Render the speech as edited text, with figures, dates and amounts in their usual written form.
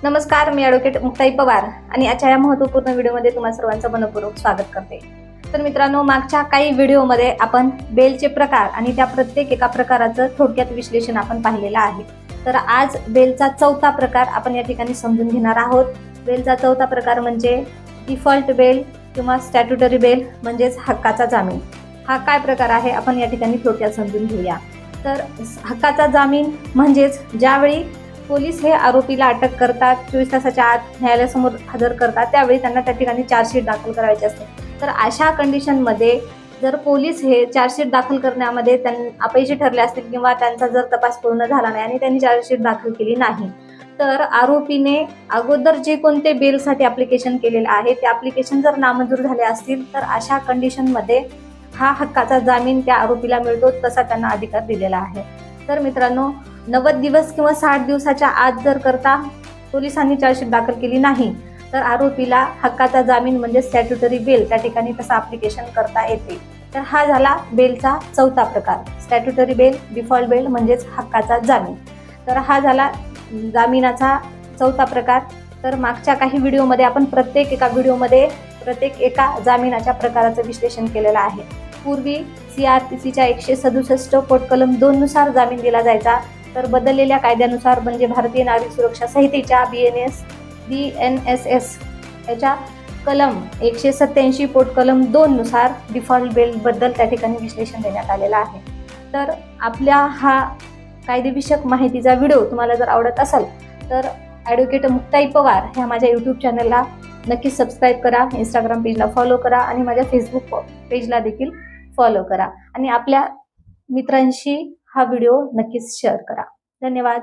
नमस्कार, मी ॲडव्होकेट मुक्ताई पवार आणि आजच्या या महत्त्वपूर्ण व्हिडिओमध्ये तुम्हा सर्वांचं मनपूर्वक स्वागत करते। तर मित्रांनो, मागच्या काही व्हिडिओमध्ये आपण बेलचे प्रकार आणि त्या प्रत्येक एका प्रकाराचं थोडक्यात विश्लेषण आपण पाहिलेलं आहे। तर आज बेलचा चौथा प्रकार आपण या ठिकाणी समजून घेणार आहोत। बेलचा चौथा प्रकार म्हणजे डिफॉल्ट बेल किंवा स्टॅट्युटरी बेल म्हणजेच हक्काचा जामीन। हा काय प्रकार आहे आपण या ठिकाणी थोडक्यात समजून घेऊया। तर हक्काचा जामीन म्हणजेच ज्यावेळी पोलीस हे आरोपीला अटक करतात, 24 तासाच्या आत न्यायालयासमोर हजर करतात, त्यावेळी त्यांना त्या ठिकाणी चार्जशीट दाखल करायची असते। तर अशा कंडिशनमध्ये जर पोलीस हे चार्जशीट दाखल करण्यामध्ये अपयशी ठरले असतील किंवा त्यांचा जर तपास पूर्ण झाला नाही आणि त्यांनी चार्जशीट दाखल केली नाही, तर आरोपीने अगोदर जे कोणते बेलसाठी ॲप्लिकेशन केलेलं आहे ते ॲप्लिकेशन जर नामंजूर झाले असतील तर अशा कंडिशनमध्ये हा हक्काचा जामीन त्या आरोपीला मिळतो, तसा त्यांना अधिकार दिलेला आहे। तर मित्रांनो, 90 दिवस किंवा 60 दिवसाच्या आत जर करता पोलिसांनी चार्जशीट दाखल केली नाही तर आरोपीला हक्काचा जामीन म्हणजे स्टॅट्युटरी बेल त्या ठिकाणी तसं ॲप्लिकेशन करता येते। तर हा झाला बेलचा चौथा प्रकार, स्टॅट्युटरी बेल, डिफॉल्ट बेल म्हणजेच हक्काचा जामीन। तर हा झाला जामिनाचा चौथा प्रकार। तर मागच्या काही व्हिडिओमध्ये आपण प्रत्येक एका जामिनाच्या प्रकाराचं विश्लेषण केलेलं आहे। पूर्वी CRPCच्या 167 पोट कलम 2 नुसार जामीन दिला जायचा, तर बदललेल्या कायद्यानुसार म्हणजे भारतीय नागरिक सुरक्षा संहितेच्या BNSS याच्या कलम 187 पोट कलम 2 नुसार डिफॉल्ट बेल बद्दल त्या ठिकाणी विश्लेषण देण्यात आलेलं आहे। तर आपल्या हा कायदेविषयक माहितीचा व्हिडिओ तुम्हाला जर आवडत असेल तर ॲडव्होकेट मुक्ताई पवार ह्या माझ्या यूट्यूब चॅनलला नक्कीच सबस्क्राईब करा, इंस्टाग्राम पेजला फॉलो करा आणि माझ्या फेसबुक पेजला देखील फॉलो करा आणि आपल्या मित्रांशी हा व्हिडिओ नक्कीच शेअर करा। धन्यवाद।